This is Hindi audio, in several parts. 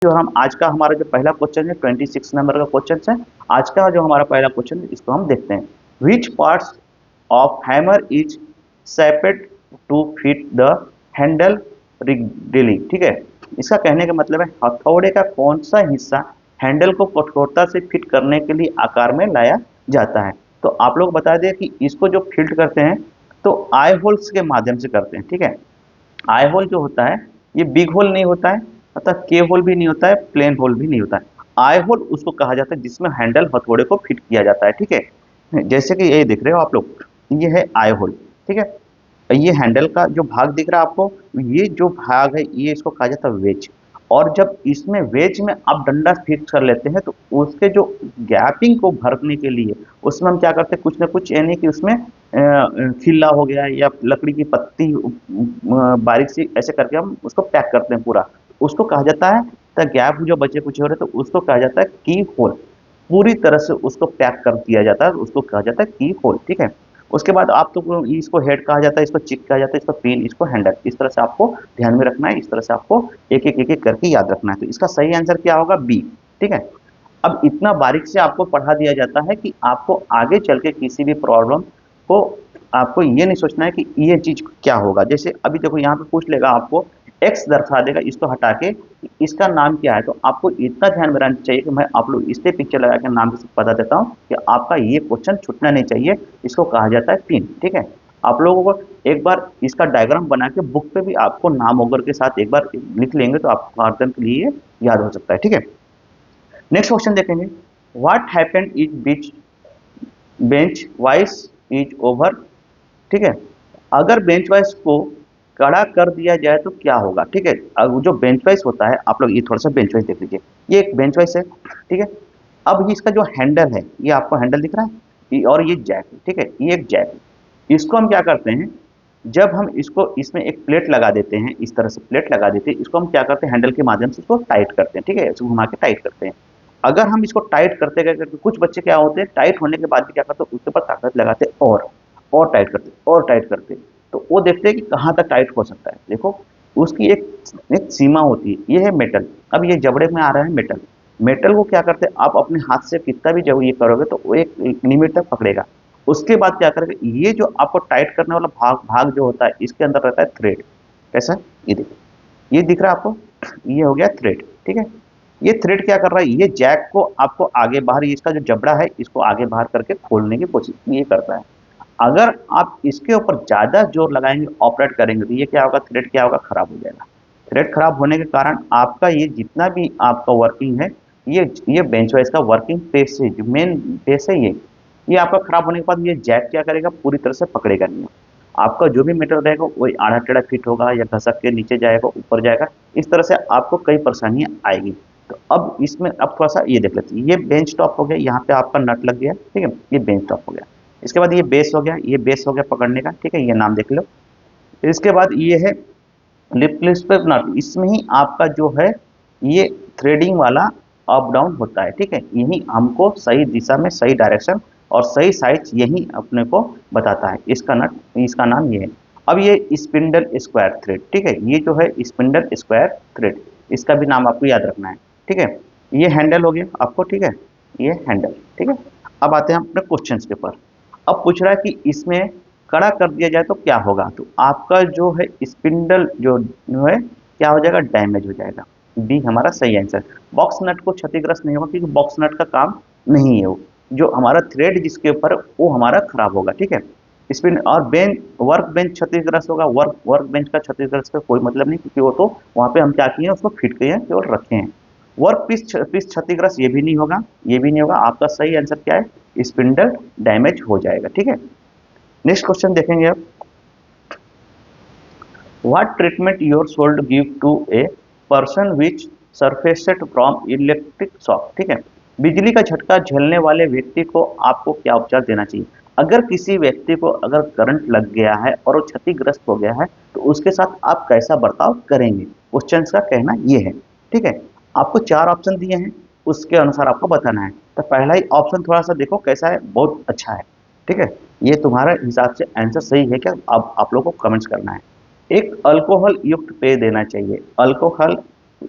जो हम आज का हमारा जो पहला क्वेश्चन है 26 नंबर का क्वेश्चन है। आज का जो हमारा पहला क्वेश्चन है इसको हम देखते हैं। Which parts of hammer is separate to fit the handle rigidly. ठीक है, इसका कहने का मतलब है हथौड़े का कौन सा हिस्सा हैंडल को कठोरता से फिट करने के लिए आकार में लाया जाता है। तो आप लोग बता दें कि इसको जो फिट करते हैं तो आई होल्स के माध्यम से करते हैं। ठीक है, आई होल जो होता है ये बिग होल नहीं होता है, अतः के होल भी नहीं होता है, प्लेन होल भी नहीं होता है। आई होल उसको कहा जाता है जिसमें हैंडल हथौड़े को फिट किया जाता है। ठीक है, जैसे कि ये देख रहे हो आप लोग, ये है आई होल। ठीक है, ये हैंडल का जो भाग दिख रहा है आपको, ये जो भाग है ये इसको कहा जाता है वेज। और जब इसमें वेज में आप डंडा फिक्स कर लेते हैं तो उसके जो गैपिंग को भरने के लिए उसमें हम क्या करते हैं, कुछ ना कुछ यानी कि उसमें खिल्ला हो गया या लकड़ी की पत्ती बारीक सी ऐसे करके हम उसको पैक करते हैं पूरा। उसको कहा जाता है द गैप जो बचे कुछ हो रहे तो उसको कहा जाता है की होल। पूरी तरह से उसको पैक कर दिया जाता है, उसको कहा जाता है की होल। ठीक है, उसके बाद आप तो इसको हेड कहा जाता है, इसको चिक कहा जाता है, इसको पिन, इसको हैंडल। इस तरह से आपको ध्यान में रखना है, इस तरह से आपको एक एक करके याद रखना है। तो इसका सही आंसर क्या होगा, बी। ठीक है, अब इतना बारीक से आपको पढ़ा दिया जाता है कि आपको आगे चल के किसी भी प्रॉब्लम को आपको ये नहीं सोचना है कि ये चीज क्या होगा। जैसे अभी देखो यहाँ पे पूछ लेगा आपको, एक्स दर्शा देगा, इसको हटा के इसका नाम क्या है, तो आपको इतना ध्यान में रहना चाहिए कि मैं आप लोग इससे पिक्चर लगा के नाम से बता देता हूँ कि आपका ये क्वेश्चन छूटना नहीं चाहिए। इसको कहा जाता है पिन। ठीक है, आप लोगों को एक बार इसका डायग्राम बना के बुक पे भी आपको नाम वगैरह के साथ एक बार लिख लेंगे तो आपको हरदम के लिए याद हो सकता है। ठीक है, नेक्स्ट क्वेश्चन देखेंगे। What happened is beach bench wise is over. ठीक है, अगर बेंच वाइज को कड़ा कर दिया जाए तो क्या होगा। ठीक है, अब जो बेंच वाइज होता है, आप लोग ये थोड़ा सा बेंच वाइज देख लीजिए, ये एक बेंच वाइज है। ठीक है, अब ये इसका जो हैंडल है, ये आपको हैंडल दिख रहा है, और ये जैक है। ठीक है, ये एक जैक है। इसको हम क्या करते हैं, जब हम इसको इसमें एक प्लेट लगा देते हैं, इस तरह से प्लेट लगा देते हैं, इसको हम क्या करते हैं, हैंडल के माध्यम से इसको टाइट करते हैं। ठीक है, इसको घुमा के टाइट करते हैं। अगर हम इसको टाइट करते गए करते, कुछ बच्चे क्या होते हैं, टाइट होने के बाद भी क्या करते हैं, उसके ऊपर ताकत लगाते हैं और टाइट करते और टाइट करते। तो वो देखते हैं कि कहाँ तक टाइट हो सकता है। देखो, उसकी एक सीमा होती है। ये है मेटल, अब ये जबड़े में आ रहा है मेटल। मेटल को क्या करते हैं, आप अपने हाथ से कितना भी जब ये करोगे तो वो एक लिमिट तक पकड़ेगा। उसके बाद क्या करेगा, ये जो आपको टाइट करने वाला भाग भाग जो होता है, इसके अंदर रहता है थ्रेड। कैसा, ये देखो, ये दिख रहा है आपको, ये हो गया थ्रेड। ठीक है, ये थ्रेड क्या कर रहा है, ये जैक को आपको आगे बाहर, ये इसका जो जबड़ा है इसको आगे बाहर करके खोलने की कोशिश ये करता है। अगर आप इसके ऊपर ज्यादा जोर लगाएंगे, ऑपरेट करेंगे, तो ये क्या होगा, थ्रेड क्या होगा, खराब हो जाएगा। थ्रेड खराब होने के कारण आपका ये जितना भी आपका वर्किंग है, ये बेंच वाइज का वर्किंग पेस है, जो मेन पेस है ये आपका खराब होने के बाद ये जैक क्या करेगा, पूरी तरह से पकड़ेगा नहीं। आपका जो भी मेटल रहेगा वही आड़ा टेढ़ा फिट होगा या घसक के नीचे जाएगा, ऊपर जाएगा। इस तरह से आपको कई परेशानियां आएगी। तो अब इसमें अब थोड़ा सा ये देख लेते हैं। ये बेंच टॉप हो गया, यहाँ पे आपका नट लग गया। ठीक है, ये बेंच टॉप हो गया। इसके बाद ये बेस हो गया, ये बेस हो गया पकड़ने का। ठीक है, ये नाम देख लो। इसके बाद ये है लिप क्लिप नट। इसमें ही आपका जो है ये थ्रेडिंग वाला अप डाउन होता है। ठीक है, यही हमको सही दिशा में सही डायरेक्शन और सही साइज यही अपने को बताता है। इसका नट, इसका नाम ये है। अब ये स्पिंडल स्क्वायर थ्रेड। ठीक है, ये जो है स्पिंडल स्क्वायर थ्रेड, इसका भी नाम आपको याद रखना है। ठीक है, ये हैंडल हो गया आपको। ठीक है, ये हैंडल। ठीक है, अब आते हैं अपने क्वेश्चन के ऊपर। अब पूछ रहा है कि इसमें कड़ा कर दिया जाए तो क्या होगा। तो आपका जो है स्पिंडल जो है क्या हो जाएगा, डैमेज हो जाएगा। बी हमारा सही आंसर। बॉक्स नट को क्षतिग्रस्त नहीं होगा क्योंकि बॉक्स नट का काम नहीं है वो, जो हमारा थ्रेड जिसके ऊपर वो हमारा खराब होगा। ठीक है, स्पिन और बेंच, वर्क बेंच क्षतिग्रस्त होगा। वर्क बेंच का क्षतिग्रस्त का कोई मतलब नहीं, क्योंकि वो तो वहां पे हम क्या किए हैं, उसको फिट किए हैं केवल रखे हैं। वर्क पीस पीस क्षतिग्रस्त ये भी नहीं होगा, ये भी नहीं होगा। आपका सही आंसर क्या है, स्पिंडल डैमेज हो जाएगा। ठीक है, नेक्स्ट क्वेश्चन देखेंगे अब। What treatment your sold give to a person which surfaced from electric shock. ठीक है, बिजली का झटका झेलने वाले व्यक्ति को आपको क्या उपचार देना चाहिए। अगर किसी व्यक्ति को अगर करंट लग गया है और वो क्षतिग्रस्त हो गया है तो उसके साथ आप कैसा बर्ताव करेंगे, क्वेश्चन का कहना ये है। ठीक है, आपको चार ऑप्शन दिए हैं, उसके अनुसार आपको बताना है। तो पहला ही ऑप्शन थोड़ा सा देखो कैसा है, बहुत अच्छा है। ठीक है, ये तुम्हारे हिसाब से आंसर सही है क्या, अब आप लोगों को कमेंट्स करना है। एक अल्कोहल युक्त पेय देना चाहिए। अल्कोहल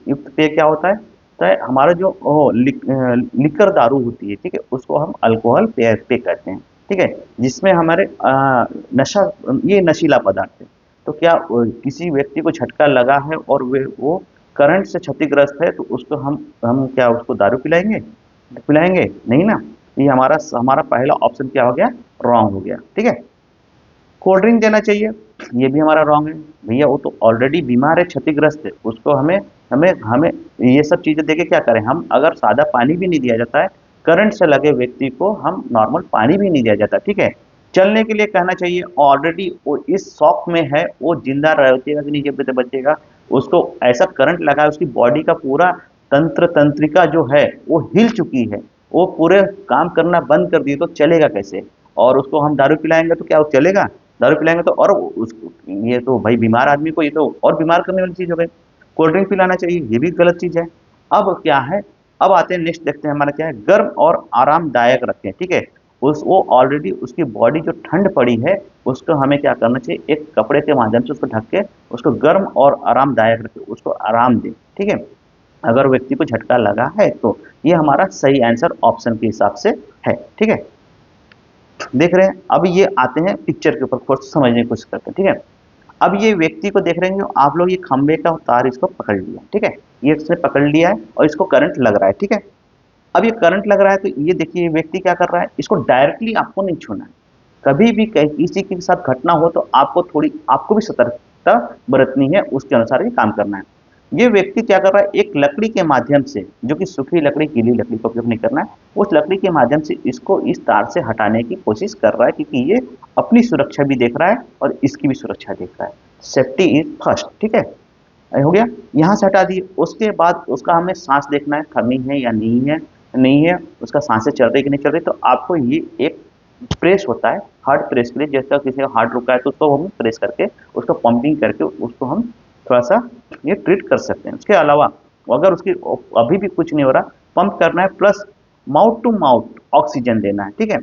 युक्त पेय क्या होता है, होता है हमारा जो लिकर दारू होती है, ठीक है, उसको हम अल्कोहल पे कहते हैं, ठीक है, जिसमें हमारे नशा, ये नशीला पदार्थ है। तो क्या किसी व्यक्ति को झटका लगा है और वो करंट से क्षतिग्रस्त है, तो उसको हम क्या उसको दारू पिलाएंगे? पिलाएंगे नहीं ना। ये हमारा हमारा पहला ऑप्शन क्या हो गया? रॉन्ग हो गया, ठीक है। कोल्ड ड्रिंक देना चाहिए, ये भी हमारा रॉन्ग है। भैया वो तो ऑलरेडी बीमार है, क्षतिग्रस्त है, उसको हमें हमें हमें ये सब चीजें देके क्या करें? हम अगर सादा पानी भी नहीं दिया जाता है, करंट से लगे व्यक्ति को हम नॉर्मल पानी भी नहीं दिया जाता, ठीक है। चलने के लिए कहना चाहिए, ऑलरेडी वो इस शॉक में है, वो जिंदा रहेगा कि नहीं जब तक बचेगा, उसको ऐसा करंट लगा है, उसकी बॉडी का पूरा तंत्र तंत्रिका जो है वो हिल चुकी है, वो पूरे काम करना बंद कर दिए, तो चलेगा कैसे? और उसको हम दारू पिलाएंगे तो क्या वो चलेगा? दारू पिलाएंगे तो और उसको, ये तो भाई बीमार आदमी को ये तो और बीमार करने वाली चीज हो गई। कोल्ड ड्रिंक पिलाना चाहिए, ये भी गलत चीज है। अब क्या है? अब आते हैं नेक्स्ट, देखते हैं हमारा क्या है। गर्म और आरामदायक रखें, ठीक है। उस वो ऑलरेडी उसकी बॉडी जो ठंड पड़ी है, उसको हमें क्या करना चाहिए? एक कपड़े के माध्यम से उसको ढक के उसको गर्म और आरामदायक रखें, उसको आराम दें, ठीक है। अगर व्यक्ति को झटका लगा है तो ये हमारा सही आंसर ऑप्शन के हिसाब से है, ठीक है। देख रहे हैं, अब ये आते हैं पिक्चर के ऊपर, थोड़ा समझने की कोशिश करते हैं, ठीक है। अब ये व्यक्ति को देख रहे हैं आप लोग, ये खंबे का तार इसको पकड़ लिया, ठीक है, ये इसने पकड़ लिया है और इसको करंट लग रहा है, ठीक है। अब ये करंट लग रहा है, तो ये देखिए व्यक्ति क्या कर रहा है, इसको डायरेक्टली आपको नहीं छूना है। कभी भी किसी के साथ घटना हो तो आपको भी सतर्कता बरतनी है, उसके अनुसार ही काम करना है। ये व्यक्ति क्या कर रहा है, एक लकड़ी के माध्यम से, जो कि सूखी लकड़ी, गीली लकड़ी का उपयोग नहीं करना है, उस लकड़ी के माध्यम से इसको इस तार से हटाने की कोशिश कर रहा है, क्योंकि ये अपनी सुरक्षा भी देख रहा है और इसकी भी सुरक्षा देख रहा है। सेफ्टी इज फर्स्ट, ठीक है। हो गया, यहाँ से हटा दिए। उसके बाद उसका हमें सांस देखना है, थमी है या नहीं है, उसका सांसें चल रही कि नहीं चल रही। तो आपको ये एक प्रेस होता है हार्ट प्रेस के लिए, जैसे किसी का हार्ट रुका है तो उसको हम प्रेस करके, उसको पंपिंग करके उसको हम थोड़ा सा ये ट्रीट कर सकते हैं। उसके अलावा अगर उसकी अभी भी कुछ नहीं हो रहा, पंप करना है, plus mouth to mouth oxygen देना है, ठीक है।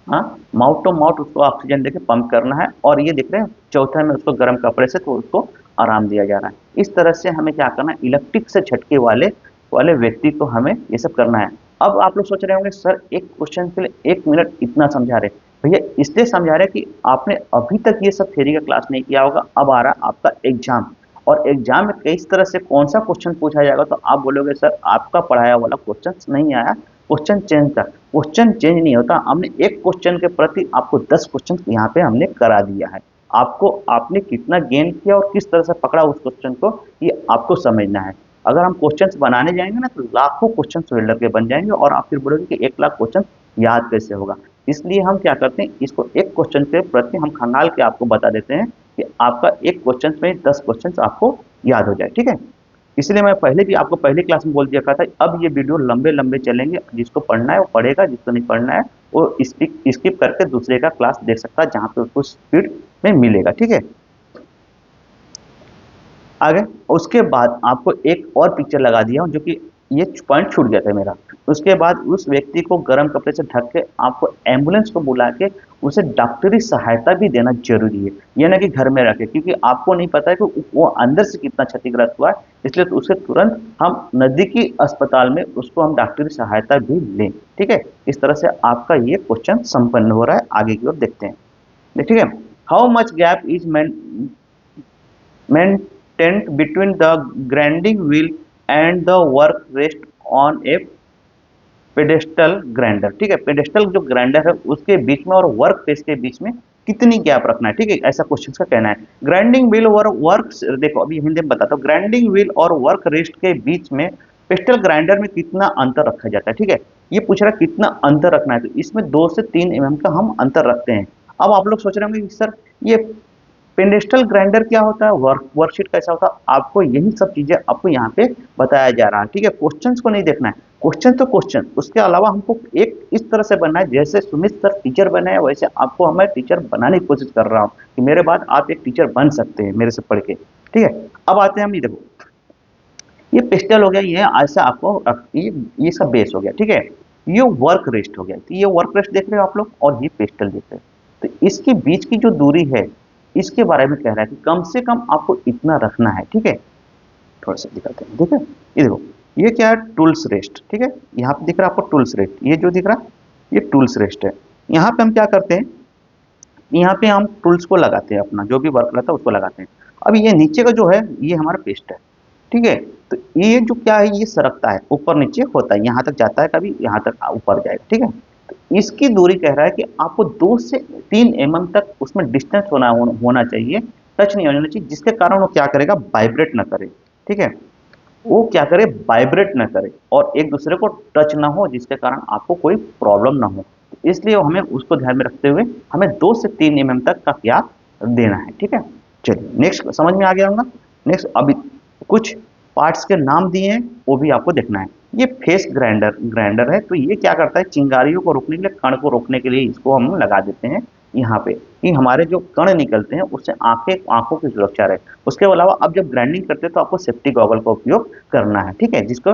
हाँ, माउथ टू माउथ उसको ऑक्सीजन देके पंप करना है। और ये देख रहे हैं चौथा में उसको गर्म कपड़े से तो उसको आराम दिया जा रहा है। इस तरह से हमें क्या करना है, इलेक्ट्रिक से झटके वाले व्यक्ति को हमें ये सब करना है। अब आप लोग सोच रहे होंगे सर एक क्वेश्चन के लिए 1 मिनट इतना समझा रहे, भैया इसलिए समझा रहे कि आपने अभी तक ये सब थ्योरी का क्लास नहीं किया होगा। अब आ रहा आपका एग्जाम, और एग्जाम में किस तरह से कौन सा क्वेश्चन पूछा जाएगा, तो आप बोलोगे सर आपका पढ़ाया वाला क्वेश्चन नहीं आया, क्वेश्चन चेंज था। क्वेश्चन चेंज नहीं होता, हमने एक क्वेश्चन के प्रति आपको 10 क्वेश्चन यहाँ पे हमने करा दिया है। आपको आपने कितना गेन किया और किस तरह से पकड़ा उस क्वेश्चन को, ये आपको समझना है। अगर हम क्वेश्चंस बनाने जाएंगे ना, तो लाखों क्वेश्चन वेल्डर के बन जाएंगे और आप फिर बोलोगे कि 1 लाख क्वेश्चन याद कैसे होगा। इसलिए हम क्या करते हैं, इसको एक क्वेश्चन के प्रति हम खंगाल के आपको बता देते हैं कि आपका एक क्वेश्चन में 10 क्वेश्चन आपको याद हो जाए, ठीक है। इसलिए मैं पहले भी आपको पहले क्लास में बोल दिया था, अब ये वीडियो लंबे लंबे चलेंगे, जिसको पढ़ना है वो पढ़ेगा, जिसको नहीं पढ़ना है वो स्किप करके दूसरे का क्लास देख सकता है, जहाँ पे उसको स्पीड में मिलेगा, ठीक है। आगे उसके बाद आपको एक और पिक्चर लगा दिया हूं, जो कि ये पॉइंट छूट गया था मेरा। उसके बाद उस व्यक्ति को गर्म कपड़े से ढक के आपको एम्बुलेंस को बुला के उसे डॉक्टरी सहायता भी देना जरूरी है, ये ना कि घर में रखे, क्योंकि आपको नहीं पता है कि वो अंदर से कितना क्षतिग्रस्त हुआ है। इसलिए तो उसे तुरंत हम नजदीकी अस्पताल में उसको हम डॉक्टरी सहायता भी लें, ठीक है। इस तरह से आपका ये क्वेश्चन संपन्न हो रहा है। आगे की ओर देखते हैं, ठीक है। How much gap is maintained between the grinding wheel and the work rest on a pedestal grinder, ठीक है। पेडेस्टल जो ग्राइंडर है उसके बीच में और वर्क पेस के बीच में कितनी गैप रखना है, ठीक है, ऐसा क्वेश्चन का कहना है। ग्राइंडिंग व्हील और वर्क, देखो अभी हिंदी में बताता हूँ, ग्राइंडिंग व्हील और वर्क रेस्ट के बीच में पेस्टल ग्राइंडर में कितना अंतर रखा जाता है, ठीक है। ये पूछ रहा है कितना अंतर रखना है, तो इसमें 2 से 3 mm का हम अंतर रखते हैं। अब आप लोग सोच रहे होंगे कि सर ये पेडेस्टल ग्राइंडर क्या होता है, वर्कशीट कैसा होता है, आपको यही सब चीजें आपको यहाँ पे बताया जा रहा है, ठीक है। क्वेश्चंस को नहीं देखना है, क्वेश्चन तो क्वेश्चन, उसके अलावा हमको एक इस तरह से बनना है जैसे सुमित सर टीचर बने हैं, वैसे आपको हमें टीचर बनाने की कोशिश कर रहा हूँ कि मेरे बाद आप एक टीचर बन सकते हैं मेरे से पढ़ के, ठीक है। अब आते हैं हम, ये देखो ये पिस्टल हो गया, ये ऐसा आपको ये सब बेस हो गया, ठीक है। ये वर्क रेस्ट हो गया, तो ये वर्क रेस्ट देख रहे हो आप लोग, और ये पिस्टल देख रहे हो, तो इसके बीच की जो दूरी है इसके बारे में कह रहा है कि कम से कम आपको इतना रखना है, ठीक है। थोड़ा सा दिखाते हैं, ठीक है। ये देखो ये क्या है, टूल्स रेस्ट, ठीक है। यहाँ पे दिख रहा है आपको टूल्स रेस्ट, ये जो दिख रहा है ये टूल्स रेस्ट है। यहाँ पे हम क्या करते हैं, यहाँ पे हम टूल्स को लगाते हैं, अपना जो भी वर्क रहता है उसको लगाते हैं। अब ये नीचे का जो है ये हमारा पेस्ट है, ठीक है। तो ये जो क्या है, ये सरकता है, ऊपर नीचे होता है, यहाँ तक जाता है, कभी यहाँ तक ऊपर जाएगा, ठीक है। तो इसकी दूरी कह रहा है कि आपको 2 से 3 mm तक उसमें डिस्टेंस होना चाहिए, टच नहीं होना चाहिए, जिसके कारण वो क्या करेगा, वाइब्रेट ना करे, ठीक है। वो क्या करे, वाइब्रेट ना करे और एक दूसरे को टच ना हो, जिसके कारण आपको कोई प्रॉब्लम ना हो। इसलिए हमें उसको ध्यान में रखते हुए हमें 2 से 3 mm तक का गैप देना है, ठीक है। चलिए नेक्स्ट समझ में आ गया होगा। नेक्स्ट अभी कुछ पार्ट्स के नाम दिए हैं, वो भी आपको देखना है। ये फेस ग्राइंडर ग्राइंडर है, तो ये क्या करता है, चिंगारियों को रोकने के लिए, कण को रोकने के लिए इसको हम लगा देते हैं यहाँ पे, कि हमारे जो कण निकलते हैं उससे आंखों की सुरक्षा रहे। उसके अलावा अब जब ग्राइंडिंग करते हैं तो आपको सेफ्टी गॉगल का उपयोग करना है, ठीक है, जिसको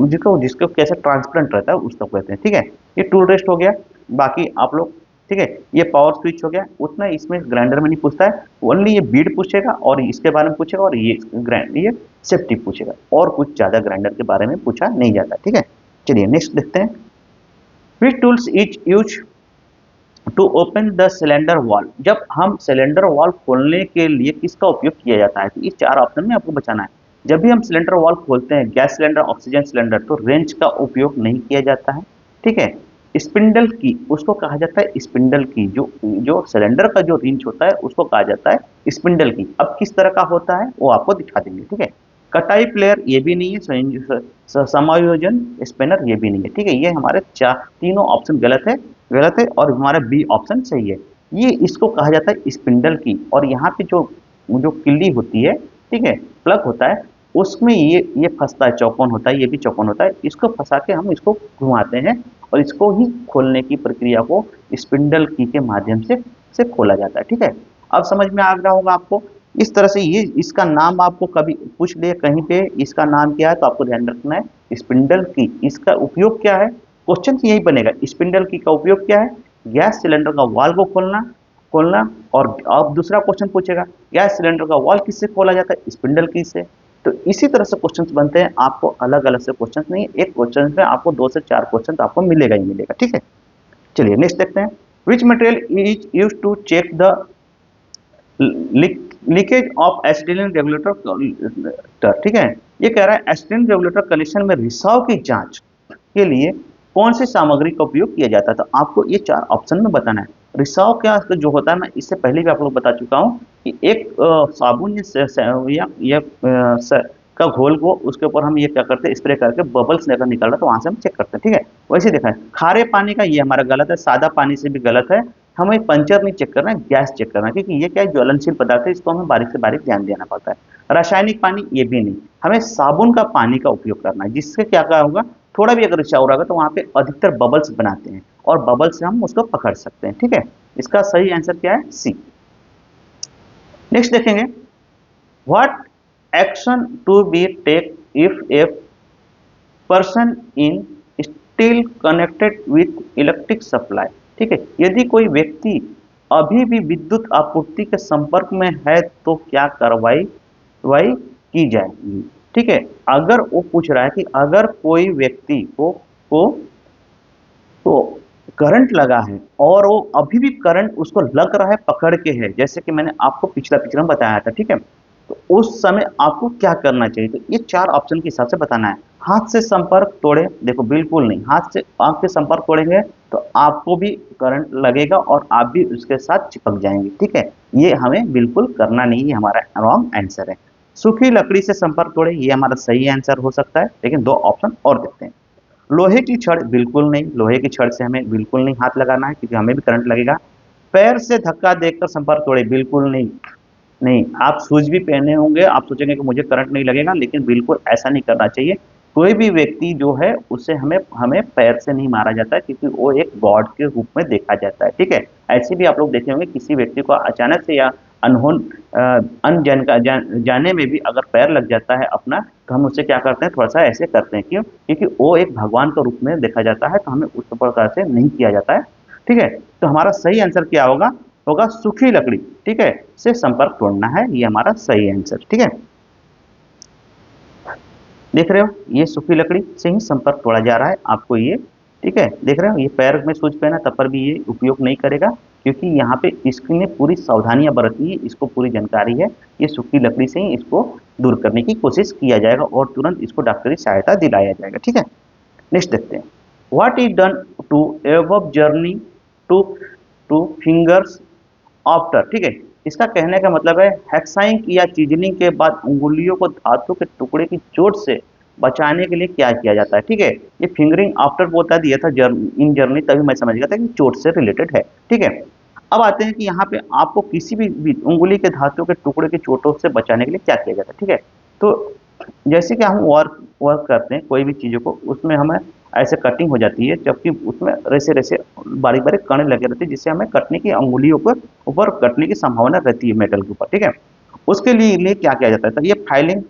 जिसको जिसको कैसे ट्रांसपेरेंट रहता है उसको कहते हैं, ठीक है। ये टूल रेस्ट हो गया, बाकी आप लोग, ठीक है। ये पावर स्विच हो गया, उतना इसमें ग्राइंडर में नहीं पूछता है, ओनली ये बीड पूछेगा और इसके बारे में पूछेगा, और ये सेफ्टी पूछेगा, और कुछ ज्यादा ग्राइंडर के बारे में पूछा नहीं जाता, ठीक है। चलिए नेक्स्ट देखते हैं। Which tools is use to open the cylinder wall, जब हम सिलेंडर वॉल खोलने के लिए किसका उपयोग किया जाता है, तो ये 4 ऑप्शन में आपको बचाना है। जब भी हम सिलेंडर वॉल खोलते हैं, गैस सिलेंडर, ऑक्सीजन सिलेंडर, तो रेंच का उपयोग नहीं किया जाता है, ठीक है। स्पिंडल की, उसको कहा जाता है स्पिंडल की, जो जो सिलेंडर का जो रिंच होता है उसको कहा जाता है स्पिंडल की। अब किस तरह का होता है वो आपको दिखा देंगे, ठीक है। कटाई प्लेयर ये भी नहीं है, समायोजन स्पिनर ये भी नहीं है, ठीक है। ये हमारे तीनों ऑप्शन गलत है, और हमारा बी ऑप्शन सही है। ये इसको कहा जाता है स्पिंडल की, और यहाँ पे जो जो किल्ली होती है, ठीक है, प्लग होता है, उसमें ये फंसता है, चौकोन होता है, ये भी चौकोन होता है, इसको फंसा के हम इसको घुमाते हैं, और इसको ही खोलने की प्रक्रिया को स्पिंडल की के माध्यम से खोला जाता है, ठीक है। अब समझ में आ रहा होगा आपको। इस तरह से ये इसका नाम आपको कभी पूछ ले कहीं पे, इसका नाम क्या है, तो आपको ध्यान रखना है स्पिंडल की। इसका उपयोग क्या है, क्वेश्चन यही बनेगा, स्पिंडल की का उपयोग क्या है, गैस सिलेंडर का वाल्व को खोलना खोलना और अब दूसरा क्वेश्चन पूछेगा, गैस सिलेंडर का वाल्व किससे खोला जाता है, स्पिंडल की से। तो इसी तरह से क्वेश्चंस बनते हैं, आपको अलग अलग से क्वेश्चंस नहीं, एक क्वेश्चन में आपको 2 से 4 क्वेश्चन आपको मिलेगा ही मिलेगा, ठीक है। चलिए नेक्स्ट देखते हैं। Which material is use to check the leakage of acetylene regulator, ठीक है। ये कह रहा है एसिटिलीन रेगुलेटर कनेक्शन में रिसाव की जांच के लिए कौन सी सामग्री का उपयोग किया जाता है, तो आपको ये 4 ऑप्शन में बताना है। रिसाव क्या जो होता है, मैं इससे पहले भी आप लोग बता चुका हूँ कि एक साबुन का घोल को उसके ऊपर हम ये क्या करते हैं, स्प्रे करके बबल्स लेकर निकल रहा है, तो वहां से हम चेक करते हैं, ठीक है। वैसे देखा है खारे पानी का, ये हमारा गलत है, सादा पानी से भी गलत है। हमें पंचर नहीं चेक करना है, गैस चेक करना है, क्योंकि ये क्या है, ज्वलनशील पदार्थ है, इसको हमें बारीक से बारीक ध्यान देना पड़ता है। रासायनिक पानी ये भी नहीं, हमें साबुन का पानी का उपयोग करना है, जिससे क्या क्या होगा, थोड़ा भी अगर रिसाव होगा तो वहां पे अधिकतर बबल्स बनाते हैं, और बबल से हम उसको पकड़ सकते हैं, ठीक है। इसका सही आंसर क्या है, सी। नेक्स्ट देखेंगे, what action to be take if a person in still connected with electric supply, ठीक है। यदि कोई व्यक्ति अभी भी विद्युत आपूर्ति के संपर्क में है तो क्या कार्रवाई कार्रवाई की जाएगी, ठीक है। अगर वो पूछ रहा है कि अगर कोई व्यक्ति को तो करंट लगा है और वो अभी भी करंट उसको लग रहा है, पकड़ के है, जैसे कि मैंने आपको पिछला में बताया था, ठीक है। तो उस समय आपको क्या करना चाहिए, तो ये 4 ऑप्शन के हिसाब से बताना है। हाथ से संपर्क तोड़े, देखो बिल्कुल नहीं, हाथ से आंख के संपर्क तोड़ेंगे तो आपको भी करंट लगेगा और आप भी उसके साथ चिपक जाएंगे, ठीक है। ये हमें बिल्कुल करना नहीं है, हमारा रॉन्ग आंसर है। सूखी लकड़ी से संपर्क तोड़े, ये हमारा सही आंसर हो सकता है, लेकिन 2 ऑप्शन और देखते हैं। लोहे की छड़, बिल्कुल नहीं, लोहे की छड़ से हमें बिल्कुल नहीं हाथ लगाना है, क्योंकि हमें भी करंट लगेगा। पैर से धक्का देकर संपर्क तोड़े, बिल्कुल नहीं, नहीं। आप शूज भी पहने होंगे, आप सोचेंगे कि मुझे करंट नहीं लगेगा, लेकिन बिल्कुल ऐसा नहीं करना चाहिए। कोई भी व्यक्ति जो है उससे हमें हमें पैर से नहीं मारा जाता है, क्योंकि वो एक गॉड के रूप में देखा जाता है, ठीक है। ऐसे भी आप लोग देखे होंगे, किसी व्यक्ति को अचानक से या अनहोन अनजान का जाने में भी अगर पैर लग जाता है अपना, तो हम उससे क्या करते हैं, थोड़ा सा ऐसे करते हैं, क्यों, क्योंकि वो एक भगवान के रूप में देखा जाता है, तो हमें उस प्रकार से नहीं किया जाता है, ठीक है। तो हमारा सही आंसर क्या होगा, होगा सूखी लकड़ी, ठीक है, से संपर्क तोड़ना है, ये हमारा सही आंसर, ठीक है। देख रहे हो ये सूखी लकड़ी से ही संपर्क तोड़ा जा रहा है आपको ये, ठीक है, देख रहे हो ये पैर में सूज पहना तब पर भी ये उपयोग नहीं करेगा, क्योंकि यहाँ पे इसने पूरी सावधानियां बरतनी है, इसको पूरी जानकारी है, ये सूखी लकड़ी से ही इसको दूर करने की कोशिश किया जाएगा और तुरंत इसको डॉक्टरी सहायता दिलाया जाएगा, ठीक है। नेक्स्ट देखते हैं, what is done to avoid journey to two fingers after, ठीक है। इसका कहने का मतलब है हेक्साइंग या चीजनिंग के बाद उंगलियों को धातु के टुकड़े की चोट से बचाने के लिए क्या किया जाता है, ठीक है। ये फिंगरिंग आफ्टर बोलता दिया था इन जर्नी, तभी मैं समझ गया था कि चोट से रिलेटेड है, ठीक है। अब आते हैं कि यहाँ पे आपको किसी भी उंगली के धातु के टुकड़े की चोटों से बचाने के लिए क्या किया जाता है, ठीक है। तो जैसे कि हम वर्क वर्क करते हैं कोई भी चीज़ों को, उसमें हमें ऐसे कटिंग हो जाती है, जबकि उसमें रेसे रेसे बारीक बारीक कण लगे रहते हैं, जिससे हमें कटने की अंगुलियों पर ऊपर कटने की संभावना रहती है मेटल के ऊपर, ठीक है। उसके लिए क्या किया जाता है, तो ये फाइलिंग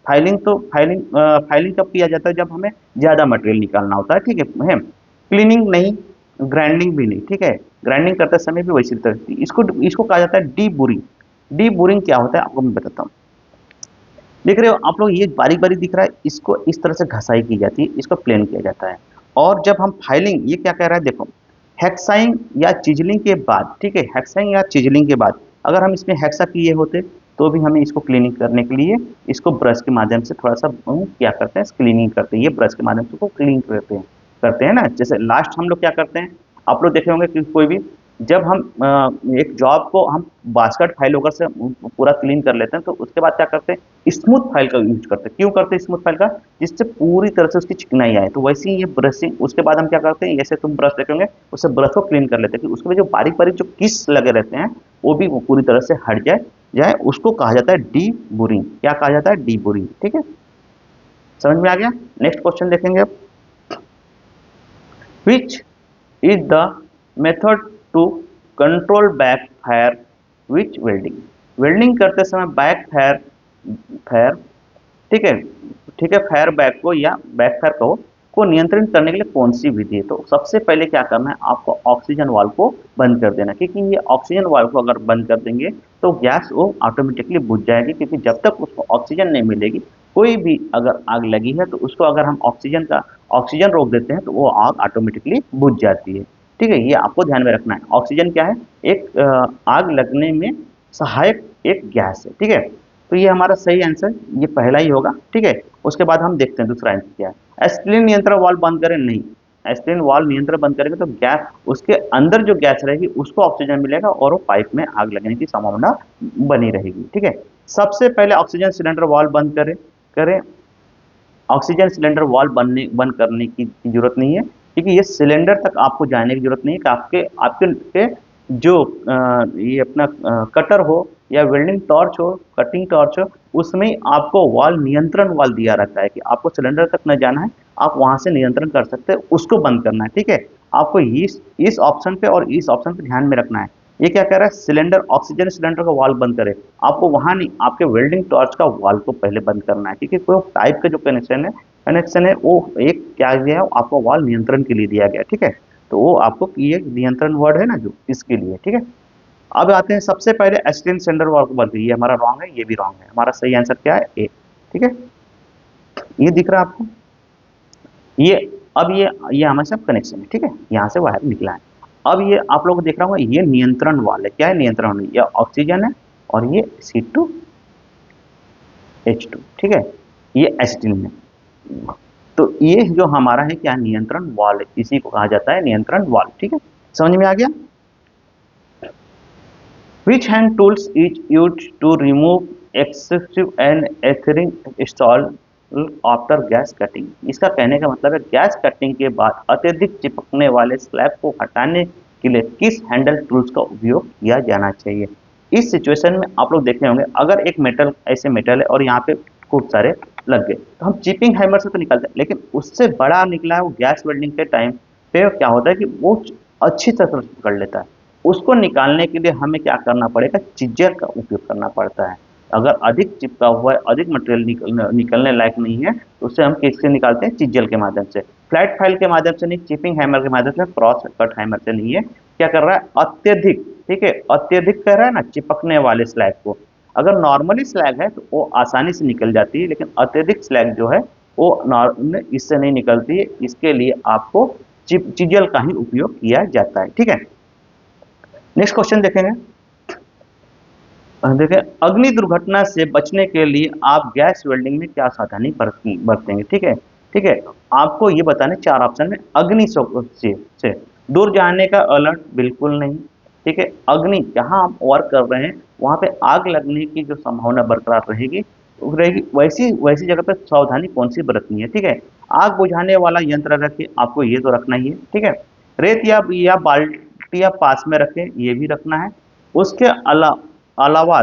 फाइलिंग कब किया जाता है, जब हमें ज़्यादा मटेरियल निकालना होता है, ठीक है। क्लीनिंग नहीं, ग्राइंडिंग भी नहीं, ठीक है। ग्राइंडिंग करते समय भी वैसी तरह इसको इसको कहा जाता है डी बोरिंग। डी बोरिंग क्या होता है आपको मैं बताता हूँ। देख रहे हो आप लोग ये बारीक बारीक दिख रहा है, इसको इस तरह से घसाई की जाती है, इसको प्लेन किया जाता है। और जब हम फाइलिंग, ये क्या कह रहा है देखो, हेक्साइंग या चिजलिंग के बाद, ठीक है, हेक्साइंग या चिजलिंग के बाद अगर हम इसमें हेक्सा किए होते तो भी हमें इसको क्लीनिंग करने के लिए इसको ब्रश के माध्यम से थोड़ा सा क्या करते हैं, क्लीनिंग करते हैं, ये ब्रश के माध्यम से उसको क्लीन करते हैं ना। जैसे लास्ट हम लोग क्या करते हैं, आप लोग देखे होंगे कि कोई भी जब हम एक जॉब को हम बास्केट फाइल होकर से पूरा क्लीन कर लेते हैं, तो उसके बाद क्या करते हैं, स्मूथ फाइल का यूज करते हैं। क्यों करते हैं स्मूथ फाइल का, जिससे पूरी तरह से उसकी चिकनाई आए। तो वैसे ही ये ब्रशिंग, उसके बाद हम क्या करते हैं, जैसे तुम ब्रश देखेंगे उससे ब्रश को क्लीन कर लेते हैं कि उसके बाद जो बारीक बारीक जो किस लगे रहते हैं वो भी पूरी तरह से हट जाए, उसको कहा जाता है डी बोरिंग। क्या कहा जाता है, डी बोरिंग, ठीक है। समझ में आ गया। नेक्स्ट क्वेश्चन देखेंगे अब, which is the method to control backfire which welding। Welding करते समय बैकफायर फायर, ठीक है, ठीक है, फायर बैक को या बैकफायर को नियंत्रित करने के लिए कौन सी विधि है। तो सबसे पहले क्या करना है, आपको ऑक्सीजन वाल्व को बंद कर देना, क्योंकि ये ऑक्सीजन वाल्व को अगर बंद कर देंगे तो गैस वो ऑटोमेटिकली बुझ जाएगी, क्योंकि जब तक उसको ऑक्सीजन नहीं मिलेगी, कोई भी अगर आग लगी है तो उसको अगर हम ऑक्सीजन रोक देते हैं तो वो आग ऑटोमेटिकली बुझ जाती है, ठीक है। ये आपको ध्यान में रखना है। ऑक्सीजन क्या है, एक आग लगने में सहायक एक गैस है, ठीक है। तो ये हमारा सही आंसर ये पहला ही होगा, ठीक है। उसके बाद हम देखते हैं दूसरा आंसर क्या है। एस्टिलिन नियंत्रण वाल्व बंद करें, नहीं, एस्टिलिन वाल्व नियंत्रण बंद करेंगे तो गैस, उसके अंदर जो गैस रहेगी उसको ऑक्सीजन मिलेगा और वो पाइप में आग लगने की संभावना बनी रहेगी, ठीक है। सबसे पहले ऑक्सीजन सिलेंडर वाल्व बंद करें। ऑक्सीजन सिलेंडर वाल्व बंद करने की जरूरत नहीं है, क्योंकि ये सिलेंडर तक आपको जाने की जरूरत नहीं है कि आपके आपके के जो ये अपना कटर हो या वेल्डिंग टॉर्च हो, कटिंग टॉर्च हो, उसमें आपको वाल्व नियंत्रण वाल्व दिया रहता है कि आपको सिलेंडर तक न जाना है, आप वहां से नियंत्रण कर सकते हैं, उसको बंद करना है, ठीक है। आपको इस ऑप्शन पे और इस ऑप्शन पे ध्यान में रखना है। ये क्या कह रहा है, सिलेंडर, ऑक्सीजन सिलेंडर का वाल्व बंद करे, आपको वहां नहीं, आपके वेल्डिंग टॉर्च का वाल्व को पहले बंद करना है, क्योंकि कोई पाइप का जो कनेक्शन है वो एक क्या दिया है, आपको वाल्व नियंत्रण के लिए दिया गया, ठीक है। तो वो आपको ये नियंत्रण वर्ड है ना जो, इसके लिए, ठीक है। अब आते हैं सबसे पहले एस्टिलिन सिलेंडर वाल्व को बंद करिए, ये हमारा रॉन्ग है, ये भी रॉन्ग है, हमारा सही आंसर क्या है, ए, ठीक है। ये दिख रहा है आपको, ये अब ये हमारे साथ कनेक्शन है, ठीक है, यहाँ से वायर निकला है। अब ये आप लोग देख रहा होगा, ये नियंत्रण वाल्व है, क्या है, नियंत्रण, ये ऑक्सीजन है और ये C2H2, ठीक है, ये एस्टिलिन है। तो ये जो हमारा है क्या, नियंत्रण वाल्व है, इसी को कहा जाता है नियंत्रण वाल्व, ठीक है। समझ में आ गया। Which hand tools is used to remove excessive and ethering install after gas cutting। इसका कहने का मतलब है गैस कटिंग के बाद अत्यधिक चिपकने वाले स्लैब को हटाने के लिए किस हैंडल टूल्स का उपयोग किया जाना चाहिए। इस सिचुएशन में आप लोग देखे होंगे, अगर एक मेटल, ऐसे मेटल है और यहाँ पे खूब सारे लग गए, तो हम चिपिंग हैमर से तो निकालते हैं, लेकिन उससे बड़ा निकला है वो गैस वेल्डिंग के टाइम पे क्या होता है कि वो अच्छी तरह से पकड़ लेता है। उसको निकालने के लिए हमें क्या करना पड़ेगा, चिज्जर का उपयोग करना पड़ता है। अगर अधिक चिपका हुआ है, अधिक मटेरियल निकलने लायक नहीं है, तो उससे हम किससे निकालते हैं, चिज्जल के माध्यम से, फ्लैट फाइल के माध्यम से नहीं, चिपिंग हैमर के माध्यम से, क्रॉस कट हैमर से नहीं है। क्या कर रहा है, अत्यधिक, ठीक है, अत्यधिक कह रहा है ना, चिपकने वाले स्लैब को अगर नॉर्मली स्लैग है तो वो आसानी से निकल जाती है, लेकिन अत्यधिक स्लैग जो है वो इससे नहीं निकलती है। इसके लिए आपको चिजल का ही उपयोग किया जाता है। ठीक है, नेक्स्ट क्वेश्चन देखेंगे। देखिए, अग्नि दुर्घटना से बचने के लिए आप गैस वेल्डिंग में क्या सावधानी बरतेंगे। ठीक है, ठीक है, आपको ये बताने 4 ऑप्शन में। अग्नि से दूर जाने का अलर्ट बिल्कुल नहीं। ठीक है, अग्नि जहां आप वर्क कर रहे हैं वहां पे आग लगने की जो संभावना बरकरार रहेगी वैसी वैसी जगह पे सावधानी कौन सी बरतनी है। ठीक है, आग बुझाने वाला यंत्र रखें, आपको ये तो रखना ही है। ठीक है, रेत या बाल्टी या पास में रखें, ये भी रखना है। उसके अलावा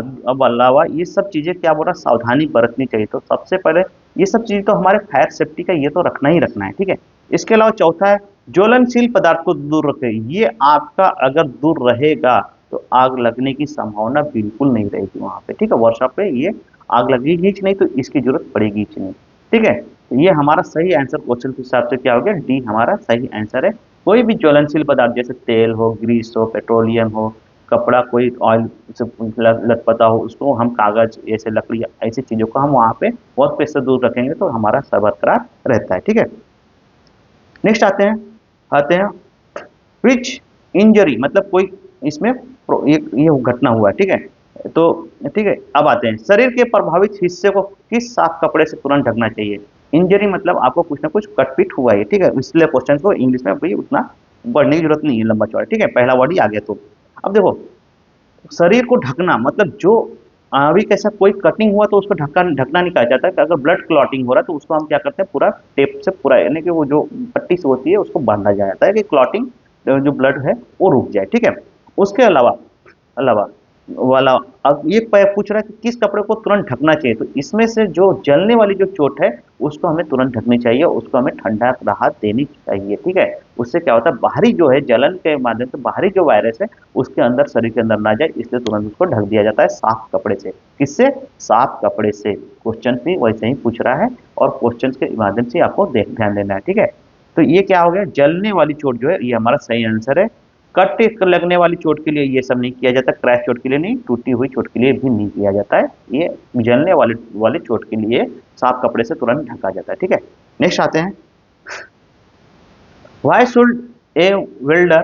अलावा ये सब चीजें क्या बोल रहा, सावधानी बरतनी चाहिए। तो सबसे पहले ये सब चीजें तो हमारे फायर सेफ्टी का ये तो रखना ही रखना है। ठीक है, इसके अलावा चौथा है ज्वलनशील पदार्थ को दूर रखें। ये आपका अगर दूर रहेगा तो आग लगने की संभावना बिल्कुल नहीं रहेगी वहां पे। ठीक है, वर्कशॉप पे ये आग लगेगी ही नहीं, तो इसकी जरूरत पड़ेगी ही नहीं। ठीक है, तो ये हमारा सही आंसर क्वेश्चन के हिसाब से क्या हो गया, डी हमारा सही आंसर है। कोई भी ज्वलनशील पदार्थ जैसे तेल हो, ग्रीस हो, पेट्रोलियम हो, कपड़ा, कोई ऑयल से लटपटा हो, उसको हम कागज ऐसे लकड़ी ऐसी चीजों को हम वहां पे वर्क प्लेस से दूर रखेंगे तो हमारा सब बरकरार रहता है। ठीक है, नेक्स्ट आते हैं विच इंजरी, मतलब कोई इसमें ये घटना हुआ है। ठीक है, तो ठीक है, अब आते हैं शरीर के प्रभावित हिस्से को किस साफ कपड़े से तुरंत ढकना चाहिए। इंजरी मतलब आपको कुछ ना कुछ कटपीट हुआ है। ठीक है, इसलिए क्वेश्चन को इंग्लिश में भी उतना पढ़ने की जरूरत नहीं है लंबा चौड़ा। ठीक है, पहला वर्ड ही आ गया। तो अब देखो, शरीर को ढकना मतलब जो अभी कैसा कोई कटिंग हुआ तो उसको ढकना नहीं कहा जाता है। अगर ब्लड क्लॉटिंग हो रहा है तो उसको हम क्या करते हैं, पूरा टेप से पूरा यानी कि वो जो पट्टी से होती है उसको बांधा जाता है कि क्लॉटिंग जो ब्लड है वो रुक जाए। ठीक है, उसके अलावा अलावा वाला अब ये पूछ रहा है कि किस कपड़े को तुरंत ढकना चाहिए। तो इसमें से जो जलने वाली जो चोट है उसको हमें तुरंत ढकनी चाहिए, उसको हमें ठंडा राहत देनी चाहिए। ठीक है, उससे क्या होता है, बाहरी जो है जलन के माध्यम से बाहरी जो वायरस है उसके अंदर शरीर के अंदर ना जाए, इसलिए तुरंत उसको ढक दिया जाता है साफ कपड़े से। किससे, साफ कपड़े से। क्वेश्चन भी वैसे ही पूछ रहा है और क्वेश्चन के माध्यम से आपको ध्यान देना है। ठीक है, तो ये क्या हो गया, जलने वाली चोट जो है ये हमारा सही आंसर है। कट लगने वाली चोट के लिए ये सब नहीं किया जाता, क्रैश चोट के लिए नहीं, टूटी हुई चोट के लिए भी नहीं किया जाता है। ये जलने वाले चोट के लिए साफ कपड़े से तुरंत ढका जाता है। ठीक है, नेक्स्ट आते हैं वाई शुड ए वेल्डर,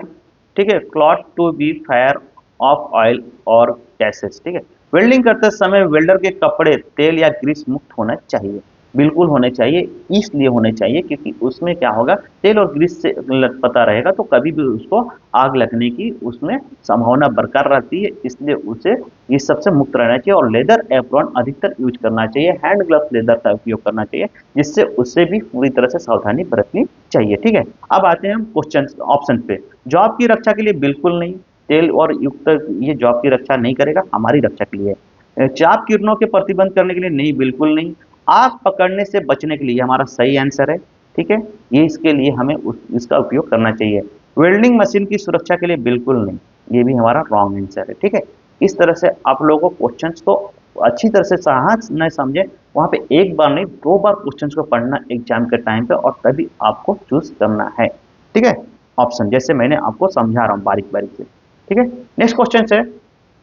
ठीक है, cloth to be fire of oil और गैसेस। ठीक है, वेल्डिंग करते समय वेल्डर के कपड़े तेल या ग्रीस मुक्त होना चाहिए, बिल्कुल होने चाहिए। इसलिए होने चाहिए क्योंकि उसमें क्या होगा, तेल और ग्रीस से लटपटा रहेगा तो कभी भी उसको आग लगने की उसमें संभावना बरकरार रहती है, इसलिए उसे ये सबसे मुक्त रहना चाहिए। और लेदर एप्रॉन अधिकतर यूज करना चाहिए, हैंड ग्लव्स लेदर का उपयोग करना चाहिए, जिससे उससे भी पूरी तरह से सावधानी बरतनी चाहिए। ठीक है, अब आते हैं हम क्वेश्चन ऑप्शन पे। जॉब की रक्षा के लिए बिल्कुल नहीं, तेल और युक्त ये जॉब की रक्षा नहीं करेगा, हमारी रक्षा के लिए। चाप किरणों के प्रतिबंध करने के लिए नहीं, बिल्कुल नहीं। आग पकड़ने से बचने के लिए हमारा सही आंसर है। ठीक है, ये इसके लिए हमें इसका उपयोग करना चाहिए। वेल्डिंग मशीन की सुरक्षा के लिए बिल्कुल नहीं, ये भी हमारा रॉन्ग आंसर है। ठीक है, इस तरह से आप लोगों को क्वेश्चंस को अच्छी तरह से सहज न समझे, वहां पे एक बार नहीं 2 बार क्वेश्चंस को पढ़ना एग्जाम के टाइम पे, और तभी आपको चूज करना है। ठीक है, ऑप्शन जैसे मैंने आपको समझा रहा हूँ बारीक बारीक से। ठीक है, नेक्स्ट क्वेश्चन है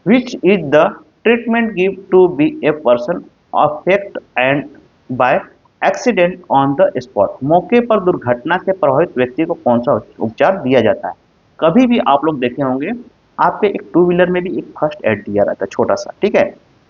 which is the treatment give to be a person affect and by accident on the spot. मौके पर दुर्घटना से प्रभावित व्यक्ति को कौन सा उपचार दिया जाता है। कभी भी आप लोग देखे होंगे आपके एक टू व्हीलर में भी एक फर्स्ट एड दिया रहता है छोटा सा। ठीक है,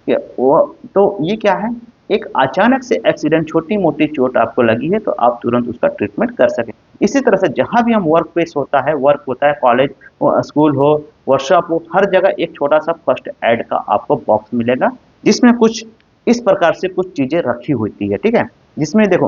वो तो ये क्या है, एक अचानक से एक्सीडेंट, छोटी मोटी चोट आपको लगी है तो आप तुरंत उसका ट्रीटमेंट कर सकें। इसी तरह से जहां भी हम वर्क प्लेस होता है, वर्क होता है, कॉलेज हो, स्कूल हो, वर्कशॉप हो, हर जगह एक छोटा सा फर्स्ट एड का आपको बॉक्स मिलेगा, जिसमें कुछ इस प्रकार से कुछ चीजें रखी होती है। ठीक है, जिसमें देखो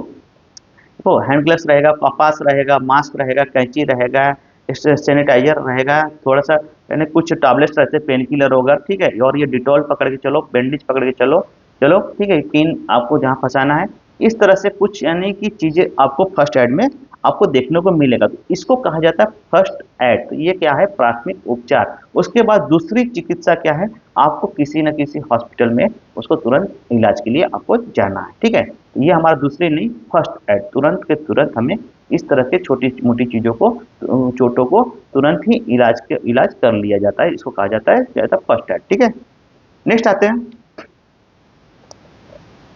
तो हैंड ग्लव्स रहेगा, कपास रहेगा, मास्क रहेगा, कैंची रहेगा, सैनिटाइजर रहेगा, थोड़ा सा यानी कुछ टैबलेट्स रहते हैं, पेन किलर होगा। ठीक है, और ये डिटॉल पकड़ के चलो, बैंडेज पकड़ के चलो चलो। ठीक है, पिन आपको जहाँ फंसाना है, इस तरह से कुछ यानी कि चीजें आपको फर्स्ट एड में आपको देखने को मिलेगा, तो इसको कहा जाता है फर्स्ट एड। तो ये क्या है, प्राथमिक उपचार। उसके बाद दूसरी चिकित्सा क्या है, आपको किसी न किसी हॉस्पिटल में उसको तुरंत इलाज के लिए आपको जाना है। ठीक है, ये हमारा दूसरी नहीं, फर्स्ट एड। तुरंत के तुरंत हमें इस तरह के छोटी मोटी चीजों को, चोटों को तुरंत ही इलाज कर लिया जाता है, इसको कहा जाता है फर्स्ट एड। ठीक है, नेक्स्ट आते हैं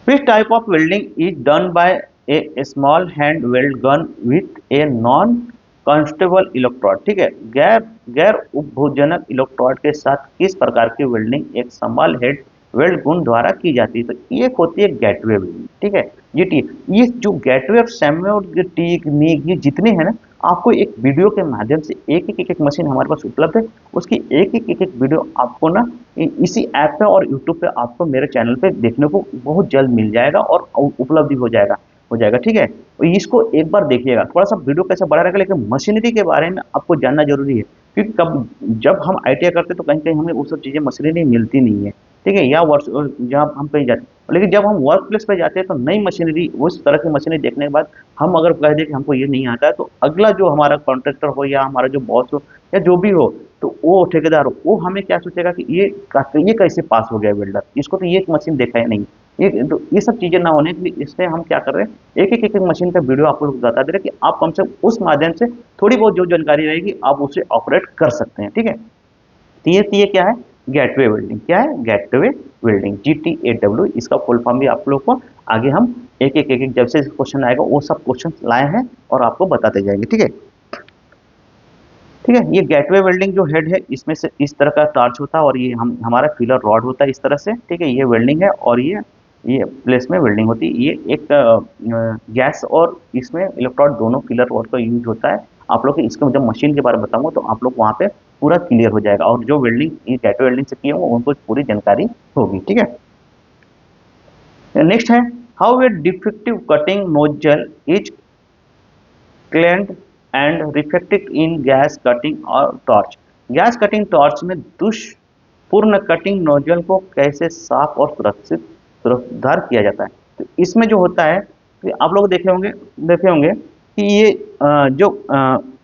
Which type of welding is done by a small hand weld gun with a non constable electrode? ठीक है, गैर गैर उपभोजनक इलेक्ट्रोड के साथ किस प्रकार की वेल्डिंग एक स्मॉल हेड वेल्ड गुण द्वारा की जाती है? तो ये होती है गेटवे वेल्डिंग। ठीक है, जीटी, ये जो गेटवे और सेमी टेक्निक ये जितने हैं ना, आपको एक वीडियो के माध्यम से एक मशीन हमारे पास उपलब्ध है, उसकी एक वीडियो आपको ना इसी ऐप पे और यूट्यूब पे आपको मेरे चैनल पे देखने को बहुत जल्द मिल जाएगा और उपलब्ध हो जाएगा। ठीक है, तो इसको एक बार देखिएगा। थोड़ा सा वीडियो कैसे बड़ा रहेगा, लेकिन मशीनरी के बारे में आपको जानना जरूरी है, क्योंकि कब जब हम आईटीआई करते हैं तो कहीं कहीं हमें वो सब चीजें मशीनरी मिलती नहीं है। ठीक है, या वर्क जहाँ हम कहीं जाते हैं, लेकिन जब हम वर्क प्लेस पे जाते हैं तो नई मशीनरी, उस तरह की मशीनरी देखने के बाद हम अगर कह दें कि हमको ये नहीं आता है, तो अगला जो हमारा कॉन्ट्रैक्टर हो या हमारा जो बॉस हो या जो भी हो, तो वो ठेकेदार हो, वो हमें क्या सोचेगा कि ये कैसे पास हो गया वेल्डर, इसको तो ये मशीन देखा है नहीं। ये सब चीजें ना होने के लिए इससे हम क्या कर रहे हैं, एक मशीन का वीडियो आपको बता दे रहे हैं कि आप कम से कम उस माध्यम से थोड़ी बहुत जो जानकारी रहेगी आप उसे ऑपरेट कर सकते हैं। ठीक है, तो ये क्या है, गेटवे वेल्डिंग। क्या है, गेटवे वेल्डिंग, GTAW, इसका फुल फॉर्म भी आप लोग को आगे हम एक जब से क्वेश्चन आएगा वो सब क्वेश्चन लाए हैं और आपको बताते जाएंगे। ठीक है, ठीक है, ये गेटवे वेल्डिंग जो हेड है, इसमें से इस तरह का टार्च होता है और ये हमारा फिलर रॉड होता है इस तरह से। ठीक है, ये वेल्डिंग है और ये प्लेस में वेल्डिंग होती है। ये एक गैस और इसमें इलेक्ट्रोड दोनों फिलर रॉड का यूज होता है। आप लोग इसको जब मशीन के बारे में बताऊंगा तो आप लोग वहाँ पे पूरा क्लियर हो जाएगा, और जो वेल्डिंग ये गेटवे वेल्डिंग से किए होंगे उनको पूरी जानकारी होगी। ठीक है, नेक्स्ट है, how a defective cutting nozzle is cleaned and reflected in gas cutting और टॉर्च। गैस कटिंग टॉर्च में दुष्पूर्ण कटिंग नोजल को कैसे साफ और सुरक्षित किया जाता है? तो इसमें जो होता है कि आप लोग देखे होंगे कि ये जो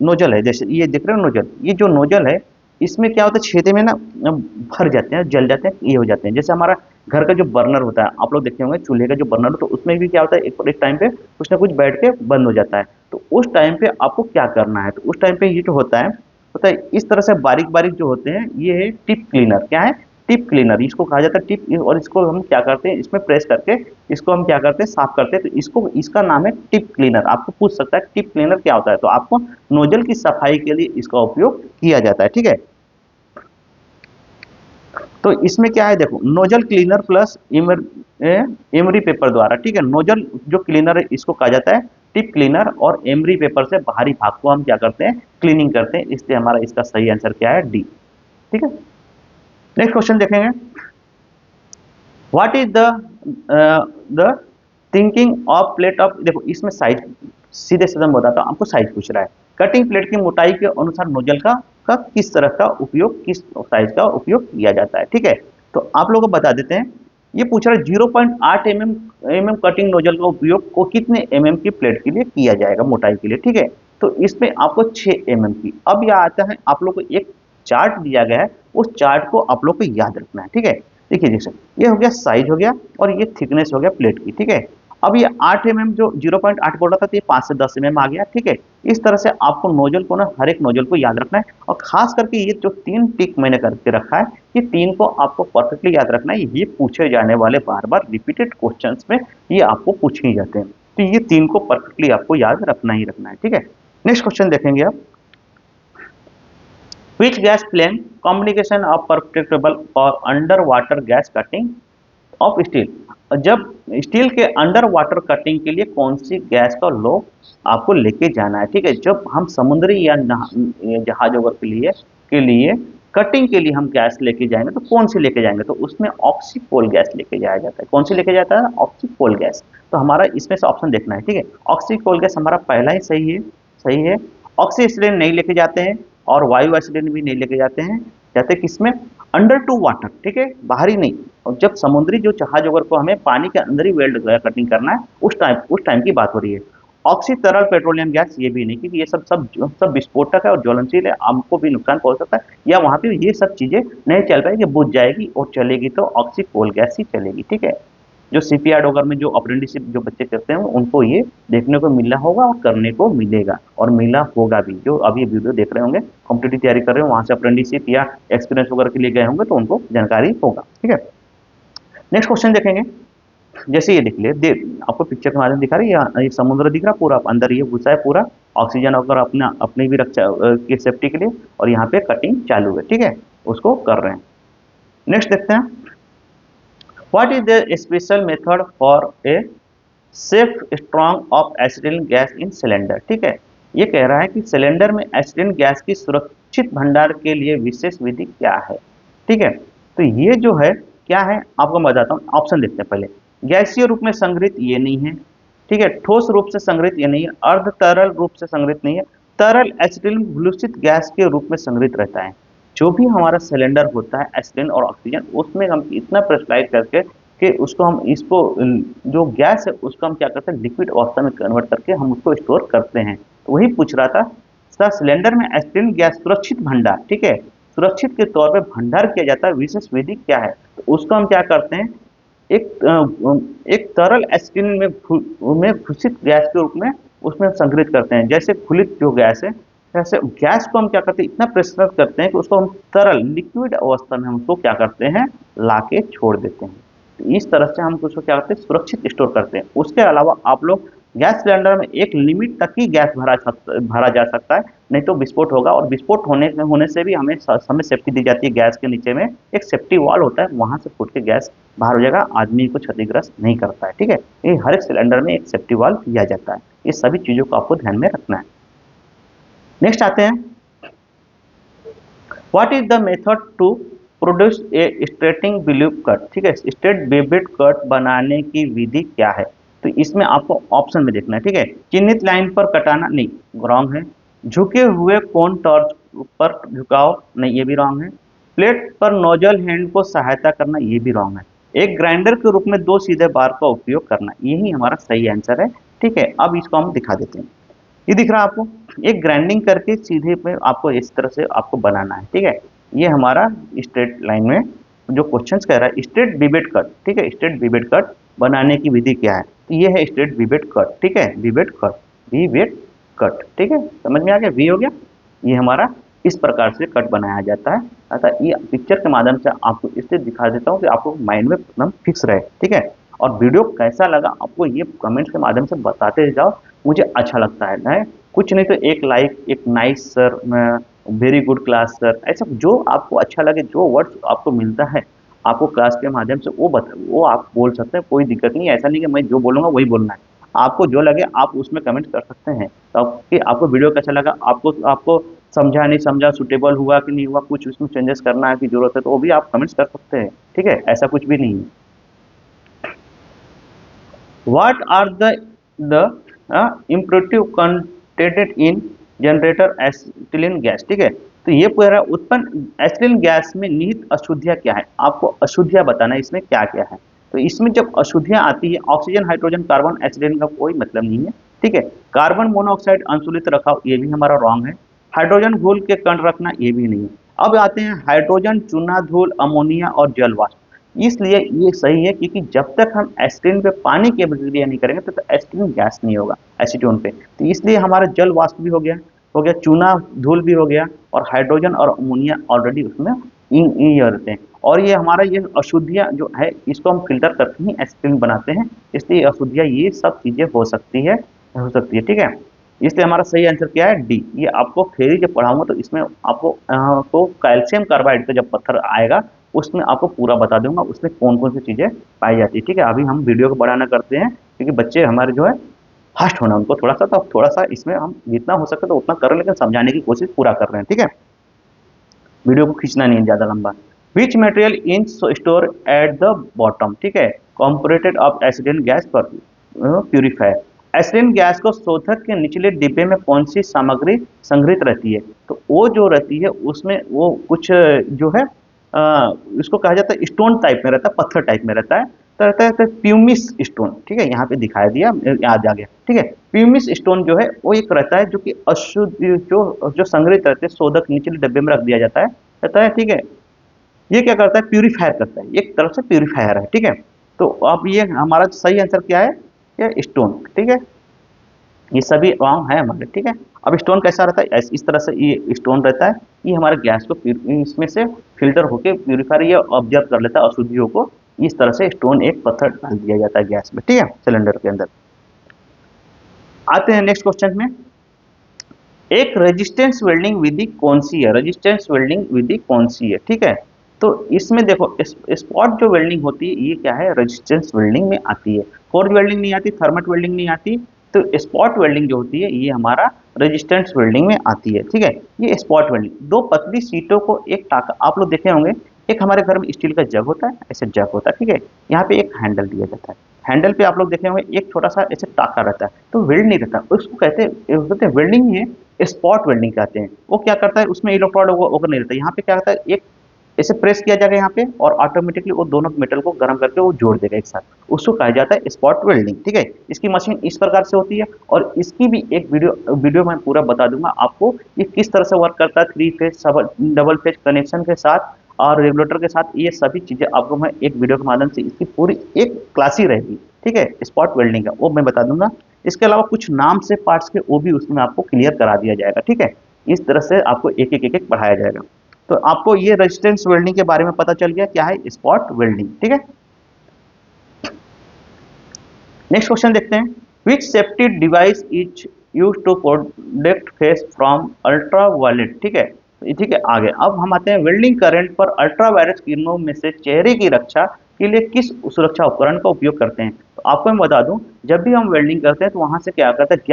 नोजल है, जैसे ये देख रहे हो नोजल, ये जो नोजल है इसमें क्या होता है, छेदे में ना भर जाते हैं, जल जाते हैं, ये हो जाते हैं। जैसे हमारा घर का जो बर्नर होता है, आप लोग देखे होंगे चूल्हे का जो बर्नर, तो उसमें भी क्या होता है, एक टाइम पे कुछ ना कुछ बैठ के बंद हो जाता है। तो उस टाइम पे आपको क्या करना है, तो उस टाइम पे ये जो होता है इस तरह से बारीक बारीक जो होते हैं, ये है टिप क्लीनर। क्या है, टिप क्लीनर, इसको कहा जाता है टिप। और इसको हम क्या करते हैं, इसमें प्रेस करके इसको हम क्या करते हैं, साफ करते हैं। तो इसका नाम है टिप क्लीनर। आपको पूछ सकता है टिप क्लीनर क्या होता है, तो आपको नोजल की सफाई के लिए इसका उपयोग किया जाता है। ठीक है, तो इसमें क्या है, देखो, nozzle cleaner plus emery paper द्वारा। ठीक है, नोजल जो क्लीनर है इसको कहा जाता है टिप क्लीनर, और एमरी पेपर से बाहरी भाग को हम क्या करते हैं, क्लीनिंग करते हैं। इसलिए हमारा इसका सही आंसर क्या है, डी। ठीक है, नेक्स्ट क्वेश्चन देखेंगे, what is the thinking of plate of, देखो इसमें साइज, सीधे सीधे मैं बताता हूं आपको, साइज पूछ रहा है। कटिंग प्लेट की मोटाई के अनुसार नोजल का किस तरह का उपयोग, किस साइज का उपयोग किया जाता है? ठीक है, तो आप लोगों को बता देते हैं। ये पूछ रहा है 0.8 mm कटिंग नोजल का उपयोग को कितने mm की प्लेट के लिए किया जाएगा, मोटाई के लिए? ठीक है, तो इसमें आपको 6 mm की। अब यह आता है, आप लोग को एक चार्ट दिया गया है, उस चार्ट को आप लोग को याद रखना है। ठीक है, देखिए जैसे ये हो गया साइज हो गया, और ये थिकनेस हो गया प्लेट की। ठीक है, अब ये 8 mm जो 0.8 बोल रहा था, तो ये 5 से 10 mm आ गया। ठीक है, इस तरह से आपको नोजल को ना, हर एक नोजल को याद रखना है, और खास करके ये जो 3 टिक मैंने करके रखा है, ये 3 को आपको परफेक्टली याद रखना है। ये पूछे जाने वाले बार बार रिपीटेड क्वेश्चंस में ये आपको पूछे ही जाते हैं, तो ये 3 को परफेक्टली आपको याद रखना ही रखना है। ठीक है, नेक्स्ट क्वेश्चन देखेंगे आप, which gas flame combination of perfectible for underwater gas cutting of steel? जब स्टील के अंडर वाटर कटिंग के लिए कौन सी गैस का लोग आपको लेके जाना है? ठीक है, जब हम समुद्री या जहाज वगैरह के लिए कटिंग के लिए हम गैस लेके जाएंगे, तो कौन सी लेके जाएंगे? तो उसमें ऑक्सीकोल गैस लेके जाया जाता है। कौन सी लेके जाता है? ऑक्सीकोल गैस। तो हमारा इसमें से ऑप्शन देखना है। ठीक है, ऑक्सीकोल गैस हमारा पहला ही सही है। ऑक्सी एसिलिन नहीं लेके जाते हैं, और वायु एसिलिन भी नहीं लेके जाते हैं। जाते किसमें? Under to water. ठीक है, बाहरी नहीं। और जब समुद्री जो जहाज वगैरह को हमें पानी के अंदर ही वेल्ड कटिंग करना है, उस टाइम की बात हो रही है। ऑक्सी तरल पेट्रोलियम गैस ये भी नहीं, क्योंकि ये सब विस्फोटक है और ज्वलनशील है, हमको भी नुकसान पहुंच सकता है, या वहां पे ये सब चीजें नहीं चल पाएगी, बुझ जाएगी, और चलेगी तो ऑक्सीकोल गैस ही चलेगी। ठीक है, जो सीपीआर वगैरह में जो अप्रेंटिसशिप जो बच्चे करते हैं उनको ये देखने को मिला होगा और करने को मिलेगा, और मिला होगा भी। जो अभी वीडियो देख रहे होंगे, कॉम्पिटिटिव तैयारी कर रहे हो, वहां से अप्रेंटिसशिप या एक्सपीरियंस वगैरह के लिए गए होंगे, तो उनको जानकारी होगा। ठीक है, नेक्स्ट क्वेश्चन देखेंगे, जैसे ये देख ले आपको पिक्चर के माध्यम दिखा रही है, ये समुद्र दिख रहा पूरा, अंदर ये घुसा है पूरा, ऑक्सीजन वगैरह अपना अपनी भी रक्षा की सेफ्टी के लिए, और यहाँ पे कटिंग चालू है, ठीक है, उसको कर रहे हैं। नेक्स्ट देखते हैं, what is the special method for a safe strong of acetylene gas in cylinder, ठीक है। ये कह रहा है कि सिलेंडर में एसिटिलीन गैस की सुरक्षित भंडार के लिए विशेष विधि क्या है, ठीक है। तो ये जो है क्या है आपको मैं बताता हूँ, ऑप्शन देखते हैं पहले। गैसीय रूप में संग्रहित ये नहीं है, ठीक है। ठोस रूप से संग्रहित ये नहीं है, अर्ध तरल रूप से संग्रहित नहीं है, तरल एसिटिलीन ग्लूसित गैस के रूप में संग्रहित रहता है। जो भी हमारा सिलेंडर होता है एसिटिलीन और ऑक्सीजन, उसमें हम इतना प्रेशराइज करके कि उसको हम इसको जो गैस है उसको हम क्या करते हैं, लिक्विड अवस्था में कन्वर्ट करके हम उसको स्टोर करते हैं। तो वही पूछ रहा था सर, सिलेंडर में एसिटिलीन गैस सुरक्षित भंडार, ठीक है, सुरक्षित के तौर पे भंडार किया जाता है, विशेष विधि क्या है। तो उसको हम क्या करते हैं, एक तरल एसिटिलीन में घुसित गैस के रूप में उसमें संग्रहित करते हैं। जैसे खुलित जो गैस है, जैसे गैस को हम क्या करते हैं, इतना प्रेशराइज करते हैं कि उसको हम तरल लिक्विड अवस्था में हम उसको क्या करते हैं, लाके छोड़ देते हैं। इस तरह से हम उसको क्या करते हैं, सुरक्षित स्टोर करते हैं। उसके अलावा आप लोग गैस सिलेंडर में एक लिमिट तक ही गैस भरा जा सकता है, नहीं तो विस्फोट होगा, और विस्फोट होने से भी हमें सेफ्टी दी जाती है। गैस के नीचे में एक सेफ्टी वॉल होता है, वहां से फूट के गैस बाहर हो जाएगा, आदमी को क्षतिग्रस्त नहीं करता है, ठीक है। ये हर एक सिलेंडर में एक सेफ्टी वॉल दिया जाता है। ये सभी चीजों को आपको ध्यान में रखना है। नेक्स्ट आते हैं, what is the method to produce a straighting believe cut, ठीक है, स्ट्रेट बेबेड कट बनाने की विधि क्या है। तो इसमें आपको ऑप्शन में देखना है, ठीक है। चिन्हित लाइन पर कटाना, नहीं, रॉन्ग है। झुके हुए कोन टॉर्च पर झुकाव, नहीं, ये भी रॉन्ग है। प्लेट पर नोजल हैंड को सहायता करना, ये भी रॉन्ग है। एक ग्राइंडर के रूप में दो सीधे बार का उपयोग करना, यही हमारा सही आंसर है, ठीक है। अब इसको हम दिखा देते हैं। ये दिख रहा है आपको, एक ग्राइंडिंग करके सीधे पे आपको इस तरह से आपको बनाना है, ठीक है। ये हमारा स्ट्रेट लाइन में जो क्वेश्चन कह रहा है, स्ट्रेट विवेट कट, ठीक है, स्ट्रेट विवेट कट बनाने की विधि क्या है। तो ये है स्ट्रेट विवेट कट, ठीक है, विवेट कट, विवेट कट, ठीक है, समझ में आ गया, वी हो गया। ये हमारा इस प्रकार से कट बनाया जाता है। अतः ये पिक्चर के माध्यम से आपको इससे दिखा देता हूँ कि आपको माइंड में एकदम फिक्स रहे, ठीक है। और वीडियो कैसा लगा आपको ये कमेंट्स के माध्यम से बताते जाओ, मुझे अच्छा लगता है। कुछ नहीं तो एक लाइक, एक nice sir, very good class sir, ऐसा जो आपको अच्छा लगे, जो वर्ड्स आपको मिलता है आपको क्लास के माध्यम से वो आप बोल सकते हैं, कोई दिक्कत नहीं है। ऐसा नहीं कि मैं जो बोलूँगा वही बोलना है, आपको जो लगे आप उसमें कमेंट कर सकते हैं। तो कि आपको वीडियो कैसा लगा, आपको समझा नहीं समझा, सुटेबल हुआ कि नहीं हुआ, कुछ उसमें चेंजेस करना है की जरूरत है, तो वो भी आप कमेंट्स कर सकते हैं, ठीक है, ऐसा कुछ भी नहीं है। What are the imperative contained in generator acetylene gas, ठीक है। तो ये पूरा उत्पन्न एसिटिलीन गैस में निहित अशुद्धियां क्या है, आपको अशुद्धियां बताना है इसमें क्या क्या है। तो इसमें जब अशुद्धियां आती है, ऑक्सीजन, हाइड्रोजन, कार्बन, एसिटिलीन का कोई मतलब नहीं है, ठीक है। कार्बन मोनोऑक्साइड अंशुलित रखाव, ये भी हमारा रॉन्ग है। हाइड्रोजन घोल के कण रखना, ये भी नहीं है। अब आते हैं हाइड्रोजन, चूना, धूल, अमोनिया और जल वाष्प। इसलिए ये सही है, क्योंकि जब तक हम एसिटिलीन पे पानी की अभिक्रिया नहीं करेंगे तो एसिटिलीन गैस नहीं होगा एसीटोन पे। तो इसलिए हमारा जल वाष्प भी हो गया, चूना धूल भी हो गया, और हाइड्रोजन और अमोनिया ऑलरेडी उसमें इन रहते हैं। और ये हमारा ये अशुद्धियां जो है इसको हम फिल्टर करके ही एसिटिलीन बनाते हैं, इसलिए अशुद्धियां ये सब चीजें हो सकती है, ठीक है। इसलिए हमारा सही आंसर क्या है, डी। ये आपको थ्योरी जब पढ़ाऊंगा तो इसमें आपको कैल्शियम कार्बाइड का जब पत्थर आएगा उसमें आपको पूरा बता दूंगा उसमें कौन कौन सी चीजें पाई जाती है, ठीक है। अभी हम वीडियो को बढ़ाना करते हैं क्योंकि बच्चे हमारे जो है फास्ट होना उनको थोड़ा सा, तो थोड़ा सा इसमें हम जितना हो सके तो उतना कर रहे हैं, लेकिन समझाने की कोशिश पूरा कर रहे हैं, ठीक है। वीडियो को खींचना नहीं है ज्यादा लंबा। Which material in store at the bottom, ठीक है, कॉम्पोरेटेड ऑफ एसिडिन गैस पर प्यूरिफायर। एसिडिन गैस को शोधक के निचले डिब्बे में कौन सी सामग्री संग्रहित रहती है। तो वो जो रहती है उसमें वो कुछ जो है इसको कहा जाता है स्टोन टाइप में रहता है, पत्थर टाइप में रहता है, तो रहता है प्यूमिस स्टोन, ठीक है, यहाँ पे दिखाया दिया, याद आ गया, ठीक है। प्यूमिस स्टोन जो है वो एक रहता है जो कि अशुद्ध जो संग्रहित रहते हैं शोधक निचले डब्बे में रख दिया रहता है, ठीक है। ये क्या करता है, प्यूरिफायर करता है, एक तरफ से प्यूरिफायर है, ठीक है। तो अब ये हमारा सही आंसर क्या है, ये स्टोन, ठीक है। ये सभी रॉन्ग है हमारे, ठीक है। अब स्टोन कैसा रहता है, इस तरह से ये स्टोन रहता है, ये हमारे गैस को इसमें से फिल्टर होके प्यूरिफायर ये ऑब्जर्व कर लेता है अशुद्धियों को, इस तरह से स्टोन एक पत्थर डाल दिया जाता है गैस में, ठीक है, सिलेंडर के अंदर। आते हैं नेक्स्ट क्वेश्चन में, एक रेजिस्टेंस वेल्डिंग विधि कौन सी है, रेजिस्टेंस वेल्डिंग विधि कौन सी है, ठीक है। तो इसमें देखो स्पॉट जो वेल्डिंग होती है ये क्या है, रेजिस्टेंस वेल्डिंग में आती है, फोर्ज वेल्डिंग नहीं आती, थर्मल वेल्डिंग नहीं आती। तो स्पॉट वेल्डिंग जो होती है ये हमारा रेजिस्टेंस वेल्डिंग में आती है, ठीक है। ये स्पॉट वेल्डिंग, दो पतली सीटों को एक टाका, आप लोग देखे होंगे, एक हमारे घर में स्टील का जग होता है, ऐसे जग होता है, ठीक है, यहाँ पे एक हैंडल दिया जाता है, हैंडल पे आप लोग देखे होंगे एक छोटा सा ऐसे टाका रहता है, तो वेल्ड नहीं रहता, उसको कहते हैं वेल्डिंग ही है, स्पॉट वेल्डिंग कहते हैं। वो क्या करता है, उसमें इलेक्ट्रोड ओवर नहीं रहता, यहाँ पे क्या करता है, एक ऐसे प्रेस किया जाएगा यहाँ पे और ऑटोमेटिकली वो दोनों मेटल को गर्म करके वो जोड़ देगा एक साथ, उसको कहा जाता है स्पॉट वेल्डिंग, ठीक है। इसकी मशीन इस प्रकार से होती है और इसकी भी एक वीडियो मैं पूरा बता दूंगा आपको, ये किस तरह से वर्क करता है, 3 फेज डबल फेज कनेक्शन के साथ और रेगुलेटर के साथ, ये सभी चीजें आपको मैं एक वीडियो के माध्यम से, इसकी पूरी एक क्लास ही रहेगी, ठीक है, स्पॉट वेल्डिंग का वो मैं बता दूंगा। इसके अलावा कुछ नाम से पार्ट्स के वो भी उसमें आपको क्लियर करा दिया जाएगा, ठीक है। इस तरह से आपको एक एक पढ़ाया जाएगा। तो आपको ये रेजिस्टेंस वेल्डिंग के बारे में पता चल गया क्या है स्पॉट वेल्डिंग, ठीक है। नेक्स्ट क्वेश्चन देखते हैं, which safety device is use to protect face from ultraviolet, ठीक है। ठीक है, आगे अब हम आते हैं, वेल्डिंग करंट पर अल्ट्रावायलेट किरणों में से चेहरे की रक्षा के लिए किस सुरक्षा उपकरण का उपयोग करते हैं। तो आपको मैं बता दूं, जब भी हम वेल्डिंग करते हैं तो वहां से क्या करते हैं,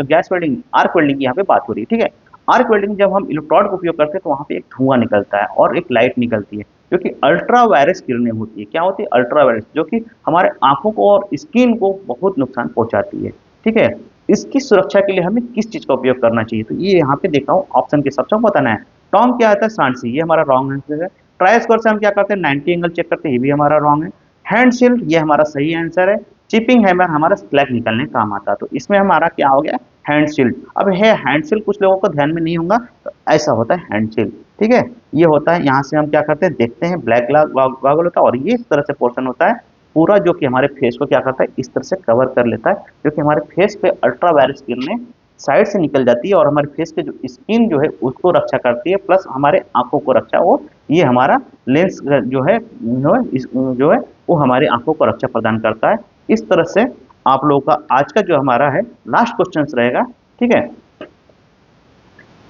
गैस वेल्डिंग, आर्क वेल्डिंग की यहाँ पे बात हो रही है, ठीक है। आर्क वेल्डिंग जब हम इलेक्ट्रोड का उपयोग करते हैं तो वहां पे एक धुआं निकलता है और एक लाइट निकलती है, जो कि अल्ट्रावायलेट किरणें होती है। क्या होती है, अल्ट्रावायलेट, जो कि हमारे आंखों को और स्किन को बहुत नुकसान पहुंचाती है, ठीक है। इसकी सुरक्षा के लिए हमें किस चीज का उपयोग करना चाहिए, तो ये यहाँ पे देखा हूँ ऑप्शन के सबसे बताना है। टॉन्ग क्या आता है, सांड, ये हमारा रॉन्ग आंसर है। ट्राई स्क्वायर से हम क्या करते हैं, 90 एंगल चेक करते हैं, ये भी हमारा रॉन्ग है। हैंड शील्ड ये हमारा सही आंसर है। चिपिंग हैमर हमारा स्लैग निकालने काम आता है, तो इसमें हमारा क्या हो गया, हैंड शील्ड। अब है हैंड शील्ड, कुछ लोगों को ध्यान में नहीं होगा, तो ऐसा होता है हैंड शील्ड, ठीक है। ये होता है, यहाँ से हम क्या करते हैं, देखते हैं, ब्लैक गॉगल होता है और ये इस तरह से पोर्शन होता है पूरा, जो कि हमारे फेस को क्या करता है, इस तरह से कवर कर लेता है, जो कि हमारे फेस पे अल्ट्रावायलेट किरणें साइड से निकल जाती है और हमारे फेस के जो स्किन जो है उसको रक्षा करती है, प्लस हमारे आंखों को रक्षा, वो ये हमारा लेंस जो है वो हमारी आंखों को रक्षा प्रदान करता है। इस तरह से आप लोगों का आज का जो हमारा है लास्ट क्वेश्चन रहेगा, ठीक है।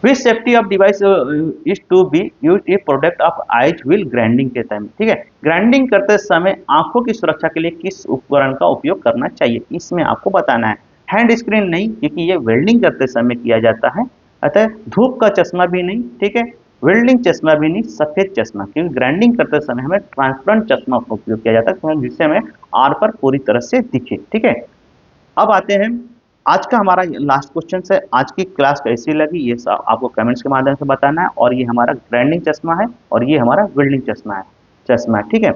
Which safety of device is to be used if product of eyes wheel grinding के टाइम, ठीक है। ग्राइंडिंग करते समय आंखों की सुरक्षा के लिए किस उपकरण का उपयोग करना चाहिए, इसमें आपको बताना है। हैंड स्क्रीन नहीं, क्योंकि ये वेल्डिंग करते समय किया जाता है, अतः धूप का चश्मा भी नहीं, ठीक है, वेल्डिंग चश्मा भी नहीं, सफेद चश्मा, क्योंकि ग्राइंडिंग करते समय हमें ट्रांसपेरेंट चश्मा का उपयोग किया जाता है, जिससे हमें आर पर पूरी तरह से दिखे, ठीक है। अब आते हैं, आज का हमारा लास्ट क्वेश्चन है, आज की क्लास कैसी लगी ये सब आपको कमेंट्स के माध्यम से बताना है। और ये हमारा ग्राइंडिंग चश्मा है और ये हमारा वेल्डिंग चश्मा है, ठीक है।